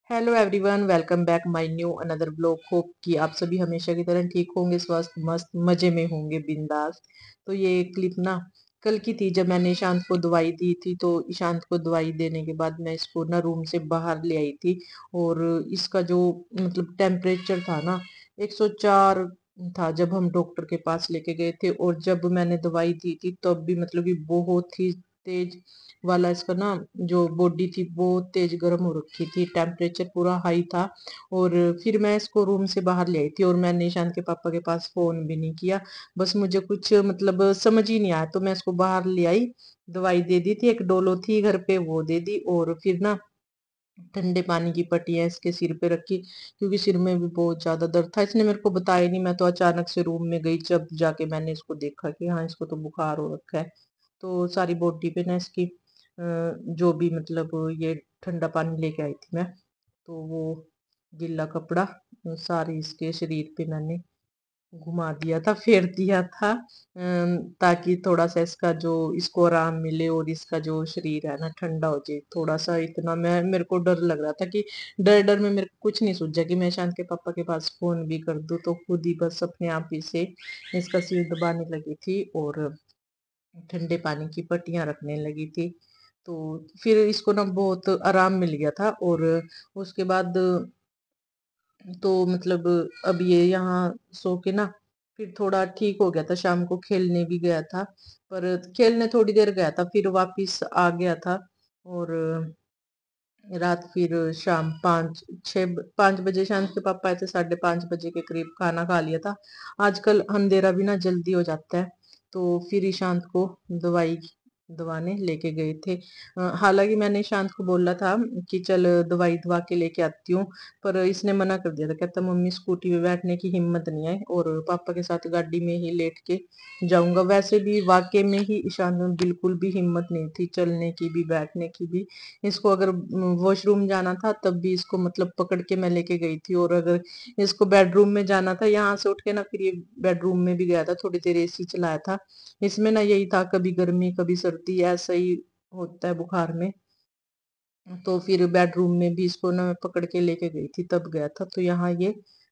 Hello everyone, welcome back my new another blog. Hope कि आप सभी हमेशा की तरह ठीक होंगे, स्वस्थ मस्त मजे में होंगे, बिंदास। तो ये क्लिप ना कल की थी, जब मैंने ईशांत को दवाई दी थी। तो ईशांत को दवाई देने के बाद मैं इसको ना रूम से बाहर ले आई थी। और इसका जो मतलब टेम्परेचर था ना 104 था जब हम डॉक्टर के पास लेके गए थे। और जब मैंने दवाई दी थी तब भी मतलब कि बहुत ही तेज वाला इसका ना जो बॉडी थी बहुत तेज गर्म हो रखी थी, टेम्परेचर पूरा हाई था। और फिर मैं इसको रूम से बाहर ले आई थी और मैंने ईशान के पापा के पास फोन भी नहीं किया। बस मुझे कुछ मतलब समझ ही नहीं आया, तो मैं इसको बाहर ले आई। दवाई दे दी थी, एक डोलो थी घर पे, वो दे दी। और फिर ना ठंडे पानी की पट्टियां इसके सिर पे रखी, क्योंकि सिर में भी बहुत ज्यादा दर्द था। इसने मेरे को बताया नहीं, मैं तो अचानक से रूम में गई, जब जाके मैंने इसको देखा कि हाँ इसको तो बुखार हो रखा है। तो सारी बॉडी पे ना इसकी जो भी मतलब ये ठंडा पानी लेके आई थी मैं, तो वो गीला कपड़ा सारी इसके शरीर पे मैंने घुमा दिया था, फेर दिया था, ताकि थोड़ा सा इसका जो इसको आराम मिले और इसका जो शरीर है ना ठंडा हो जाए थोड़ा सा। इतना मैं मेरे को डर लग रहा था कि डर डर में मेरे को कुछ नहीं सूझा कि मैं शांत के पापा के पास फोन भी कर दूं। तो खुद ही बस अपने आप ही से इसका सिर दबाने लगी थी और ठंडे पानी की पट्टियां रखने लगी थी। तो फिर इसको ना बहुत आराम मिल गया था। और उसके बाद तो मतलब अब ये यहाँ सो के ना फिर थोड़ा ठीक हो गया था। शाम को खेलने भी गया था, पर खेलने थोड़ी देर गया था, फिर वापिस आ गया था। और रात फिर शाम 5 बजे शाम के पापा आए थे, 5:30 बजे के करीब खाना खा लिया था। आजकल अंधेरा भी ना जल्दी हो जाता है। तो फिर ईशांत को दवाई दवाने लेके गए थे। हालांकि मैंने ईशांत को बोला था कि चल दवाई दवा के लेके आती हूँ, पर इसने मना कर दिया था। कहता मम्मी स्कूटी पे बैठने की हिम्मत नहीं है और पापा के साथ गाड़ी में ही लेट के जाऊंगा। वैसे भी वाकई में ही ईशांत में बिल्कुल भी हिम्मत नहीं थी चलने की भी बैठने की भी। इसको अगर वॉशरूम जाना था तब भी इसको मतलब पकड़ के मैं लेके गई थी। और अगर इसको बेडरूम में जाना था यहाँ से उठ के ना, फिर ये बेडरूम में भी गया था, थोड़ी देर एसी चलाया था। इसमें ना यही था, कभी गर्मी कभी सर्दी, ऐसा ही होता है बुखार में। तो फिर बेडरूम में भी इसको ना मैं पकड़ के लेके गई थी, तब गया था। तो यहाँ ये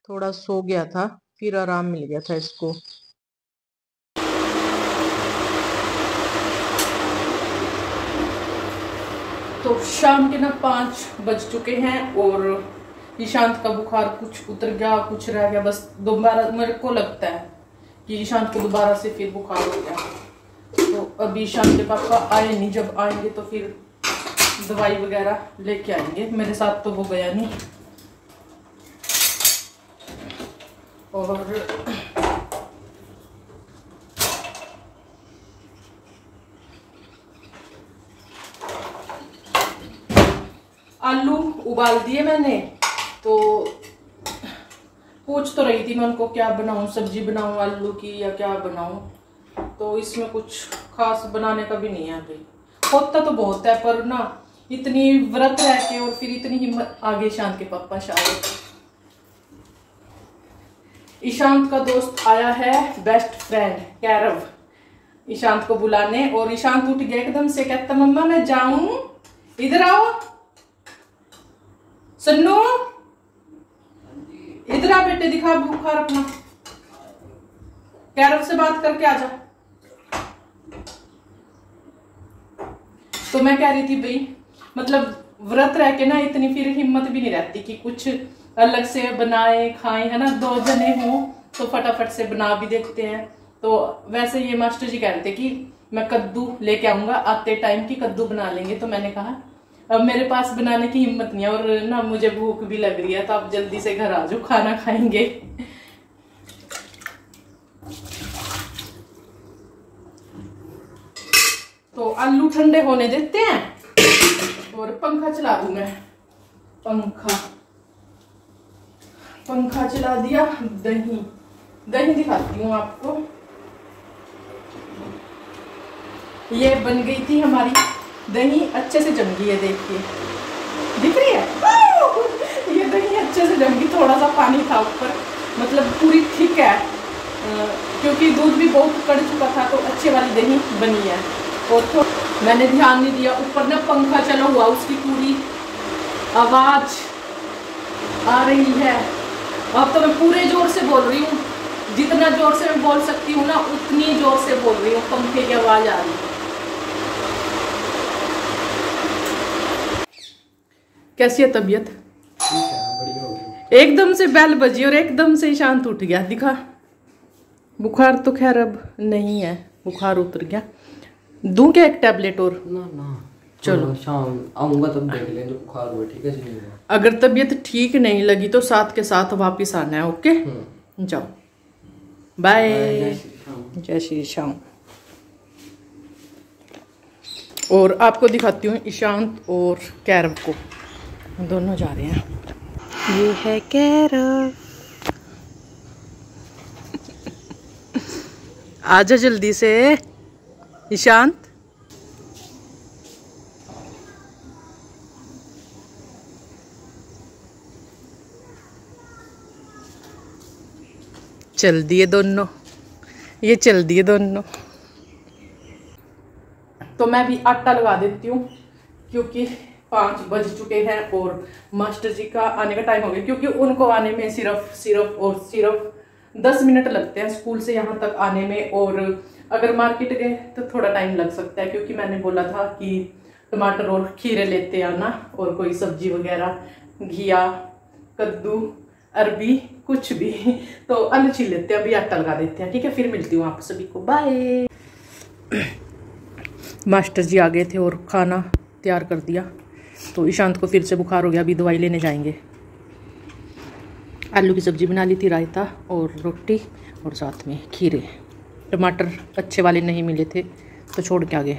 थोड़ा सो गया था, फिर आराम मिल गया था इसको। तो शाम के ना 5 बज चुके हैं और ईशांत का बुखार कुछ उतर गया, कुछ रह गया। बस दोबारा मेरे को लगता है कि ईशांत को दोबारा से फिर बुखार हो गया। तो अभी ईशांत के पापा आए नहीं, जब आएंगे तो फिर दवाई वगैरह लेके आएंगे। मेरे साथ तो वो गया नहीं। और आलू उबाल दिए मैंने। तो पूछ तो रही थी मैं उनको क्या बनाऊं, सब्जी बनाऊं आलू की या क्या बनाऊं। तो इसमें कुछ खास बनाने का भी नहीं है भाई। होता तो बहुत है पर ना इतनी व्रत रह के और फिर इतनी हिम्मत आगे ईशांत के पापा शायद। ईशांत का दोस्त आया है, बेस्ट फ्रेंड कैरव, ईशांत को बुलाने। और ईशांत उठ गया एकदम से, कहता मम्मा मैं जाऊं, इधर आओ। सन्नू इधर आ बेटे, दिखा बुखार अपना, कैरव से बात करके आ जा। तो मैं कह रही थी भाई मतलब व्रत रह के ना इतनी फिर हिम्मत भी नहीं रहती कि कुछ अलग से बनाए खाएं, है ना। 2 जने हो तो फटाफट से बना भी देखते हैं। तो वैसे ये मास्टर जी कह रहे थे कि मैं कद्दू लेके आऊंगा आते टाइम की, कद्दू बना लेंगे। तो मैंने कहा अब मेरे पास बनाने की हिम्मत नहीं है और ना मुझे भूख भी लग रही है, तो आप जल्दी से घर आ जाओ, खाना खाएंगे। तो आलू ठंडे होने देते हैं और पंखा चला दूं मैं। पंखा चला दिया। दही दिखाती हूँ आपको। ये बन गई थी हमारी दही, अच्छे से जम गई है, देखिए दिख रही है। ये दही अच्छे से जम गई, थोड़ा सा पानी था ऊपर, मतलब पूरी थिक है, क्योंकि दूध भी बहुत कड़ चुका था। तो अच्छे वाली दही बनी है। और तो मैंने ध्यान नहीं दिया, ऊपर ना पंखा चला हुआ, उसकी पूरी आवाज आ रही है। अब तो मैं पूरे जोर से बोल रही हूँ, जितना जोर से मैं बोल सकती हूँ ना उतनी जोर से बोल रही हूँ, पंखे की आवाज आ रही है। कैसी है तबीयत? एकदम से बेल बजी और एकदम से शांत उठ गया। दिखा, बुखार तो खैर अब नहीं है, बुखार उतर गया। दूं क्या एक टैबलेट और? ना चलो शाम आऊंगा तब देख लेंगे बुखार हुआ, ठीक है? अगर तबीयत ठीक नहीं लगी तो साथ के साथ वापिस आना है। ओके, जाओ, बाय, जय श्री श्याम। और आपको दिखाती हूँ ईशांत और कैरव को, दोनों जा रहे हैं। ये है कैरव, आजा जल्दी से ईशांत। चल दिए दोनों, ये चल दिए दोनों। तो मैं भी आटा लगा देती हूँ क्योंकि 5 बज चुके हैं और मास्टर जी का आने का टाइम हो गया, क्योंकि उनको आने में सिर्फ 10 मिनट लगते हैं स्कूल से यहाँ तक आने में। और अगर मार्केट गए तो थोड़ा टाइम लग सकता है, क्योंकि मैंने बोला था कि टमाटर और खीरे लेते आना और कोई सब्जी वगैरह, घिया, कद्दू, अरबी, कुछ भी। तो आलू छील लेते हैं, अभी आटा लगा देते हैं, ठीक है? फिर मिलती हूँ आप सभी को, बाय। मास्टर जी आ गए थे और खाना तैयार कर दिया। तो ईशांत को फिर से बुखार हो गया, अभी दवाई लेने जाएंगे। आलू की सब्जी बना ली थी, रायता और रोटी और साथ में खीरे। टमाटर अच्छे वाले नहीं मिले थे तो छोड़ के आ गए।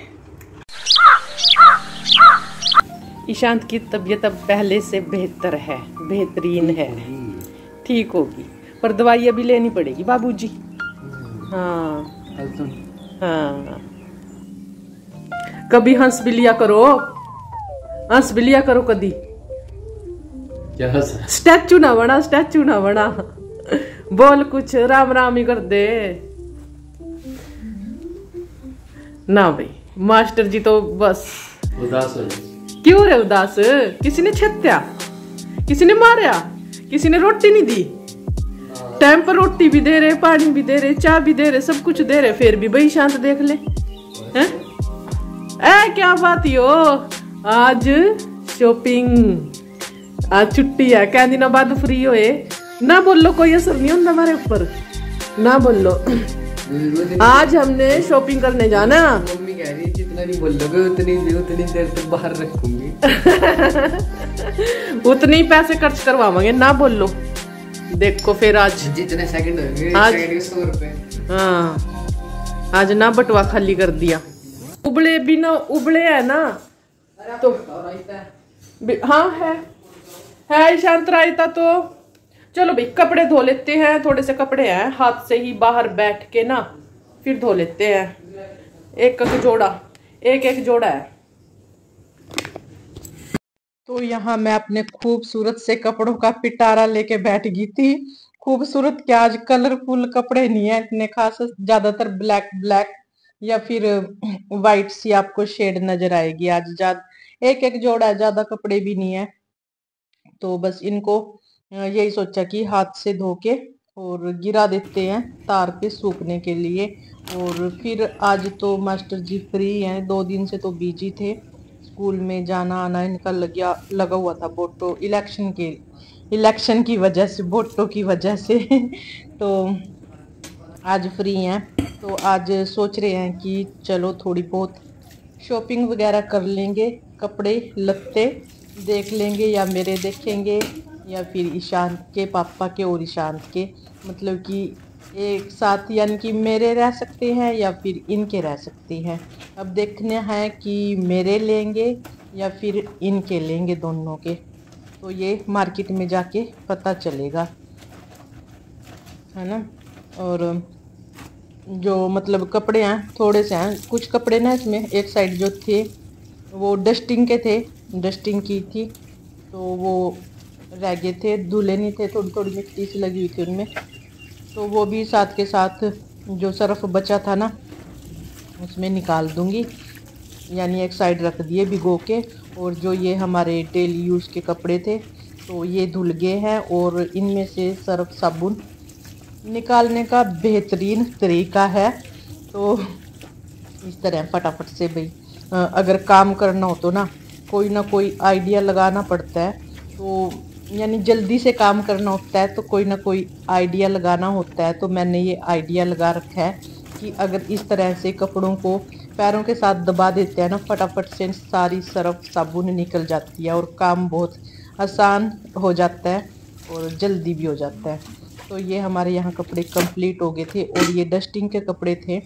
ईशांत की तबीयत अब पहले से बेहतर है, बेहतरीन है, ठीक होगी, पर दवाई अभी लेनी पड़ेगी बाबूजी। हाँ हाँ, कभी हंस भी लिया करो, हंस भी लिया करो कभी। स्टैचू ना बना, स्टैचू ना बना, बोल कुछ, राम राम ही कर दे ना भाई। मास्टर जी तो बस उदास हो। क्यों रे उदास? किसी ने छत्या, किसी ने मारा, किसी ने रोटी नहीं दी? टाइम पर रोटी भी दे रहे, पानी भी दे रहे, चाय भी दे रहे, सब कुछ दे रहे, फिर भी भाई शांत देख ले हैं? क्या बात यो, आज शॉपिंग, आज छुट्टी है, क्या दिनों बाद फ्री होए ना? बोलो, कोई असर नहीं होता हमारे ऊपर, ना बोलो। आज हमने शॉपिंग करने जाना। मम्मी कह रही है जितना नहीं बोलोगे उतनी देर तक बाहर रखूंगी। उतने ही पैसे खर्च करवाएंगे, ना बोलो। देखो फिर आज जितने सेकंड होंगे, आज 100 रुपए। हाँ, आज ना बटुआ खाली कर दिया। उबले भी ना, उबले है ना तो हाँ है शांत रायता। तो चलो भाई, कपड़े धो लेते हैं, थोड़े से कपड़े हैं, हाथ से ही बाहर बैठ के ना फिर धो लेते हैं। एक जोड़ा है। तो यहाँ मैं अपने खूबसूरत से कपड़ों का पिटारा लेके बैठ गई थी। खूबसूरत क्या, आज कलरफुल कपड़े नहीं है इतने खास, ज्यादातर ब्लैक या फिर वाइट सी आपको शेड नजर आएगी। आज ज्यादा एक जोड़ा है, ज्यादा कपड़े भी नहीं है। तो बस इनको यही सोचा कि हाथ से धो के और गिरा देते हैं तार पे सूखने के लिए। और फिर आज तो मास्टर जी फ्री हैं, 2 दिन से तो बिजी थे, स्कूल में जाना आना इनका लगा हुआ था वोटो इलेक्शन की वजह से, वोटो की वजह से। तो आज फ्री हैं, तो आज सोच रहे हैं कि चलो थोड़ी बहुत शॉपिंग वगैरह कर लेंगे, कपड़े लत्ते देख लेंगे, या मेरे देखेंगे या फिर ईशांत के, पापा के और ईशांत के, मतलब कि एक साथ, यानी कि मेरे रह सकते हैं या फिर इनके रह सकते हैं। अब देखने हैं कि मेरे लेंगे या फिर इनके लेंगे, दोनों के। तो ये मार्केट में जाके पता चलेगा, है ना। और जो मतलब कपड़े हैं थोड़े से हैं, कुछ कपड़े ना इसमें एक साइड जो थे वो डस्टिंग के थे, डस्टिंग की थी तो वो रह गए थे, धुले नहीं थे, थोड़ी थोड़ी मिट्टी सी लगी हुई थी उनमें। तो वो भी साथ के साथ जो सर्फ बचा था ना उसमें निकाल दूंगी, यानी एक साइड रख दिए भिगो के। और जो ये हमारे डेली यूज़ के कपड़े थे तो ये धुल गए हैं और इनमें से सर्फ साबुन निकालने का बेहतरीन तरीका है। तो इस तरह फटाफट से भाई अगर काम करना हो तो कोई ना कोई आइडिया लगाना पड़ता है। तो यानी जल्दी से काम करना होता है तो कोई ना कोई आइडिया लगाना होता है। तो मैंने ये आइडिया लगा रखा है कि अगर इस तरह से कपड़ों को पैरों के साथ दबा देते हैं फटाफट से सारी सर्फ साबुन निकल जाती है और काम बहुत आसान हो जाता है और जल्दी भी हो जाता है। तो ये हमारे यहाँ कपड़े कंप्लीट हो गए थे और ये डस्टिंग के कपड़े थे।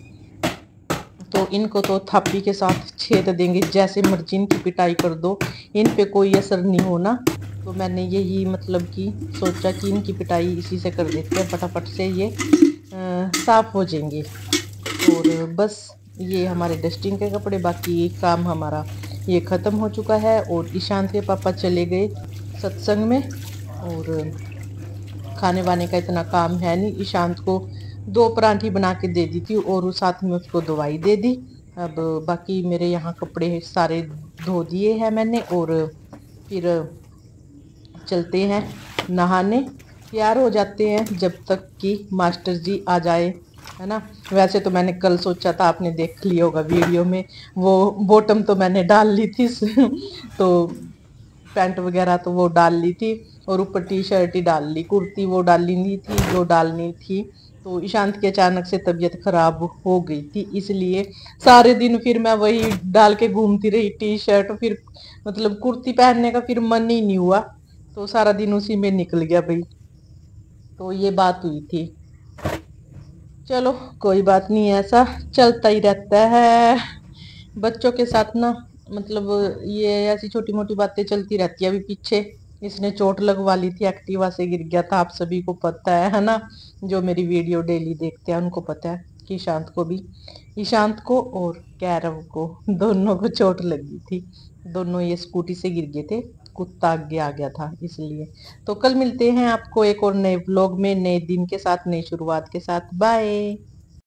तो इनको तो थापी के साथ छेद देंगे, जैसे मर्जी इनकी पिटाई कर दो, इन पे कोई असर नहीं होना। तो मैंने यही मतलब कि सोचा कि इनकी पिटाई इसी से कर देते हैं, फटाफट से ये साफ हो जाएंगे। और बस ये हमारे डस्टिंग के कपड़े, बाकी काम हमारा ये ख़त्म हो चुका है। और ईशांत के पापा चले गए सत्संग में और खाने वाने का इतना काम है नहीं। ईशांत को 2 परांठी बना के दे दी थी और साथ में उसको दवाई दे दी। अब बाकी मेरे यहाँ कपड़े सारे धो दिए हैं मैंने और फिर चलते हैं नहाने, तैयार हो जाते हैं जब तक कि मास्टर जी आ जाए, है ना। वैसे तो मैंने कल सोचा था, आपने देख लिया होगा वीडियो में, वो बॉटम तो मैंने डाल ली थी तो पैंट वगैरह तो वो डाल ली थी और ऊपर टी शर्ट ही डाल ली, कुर्ती वो डाली नहीं थी जो डालनी थी। तो ईशांत की अचानक से तबीयत खराब हो गई थी, इसलिए सारे दिन फिर मैं वही डाल के घूमती रही टी शर्ट, फिर मतलब कुर्ती पहनने का फिर मन ही नहीं हुआ, तो सारा दिन उसी में निकल गया भाई। तो ये बात हुई थी। चलो कोई बात नहीं, ऐसा चलता ही रहता है बच्चों के साथ मतलब ये ऐसी छोटी मोटी बातें चलती रहती है। अभी पीछे इसने चोट लगवा ली थी, एक्टिवा से गिर गया था, आप सभी को पता है ना। जो मेरी वीडियो डेली देखते हैं उनको पता है कि ईशांत को और कैरव को दोनों को चोट लगी थी। दोनों ये स्कूटी से गिर गए थे, कुत्ता आगे आ गया था इसलिए। तो कल मिलते हैं आपको एक और नए व्लॉग में, नए दिन के साथ, नई शुरुआत के साथ। बाय।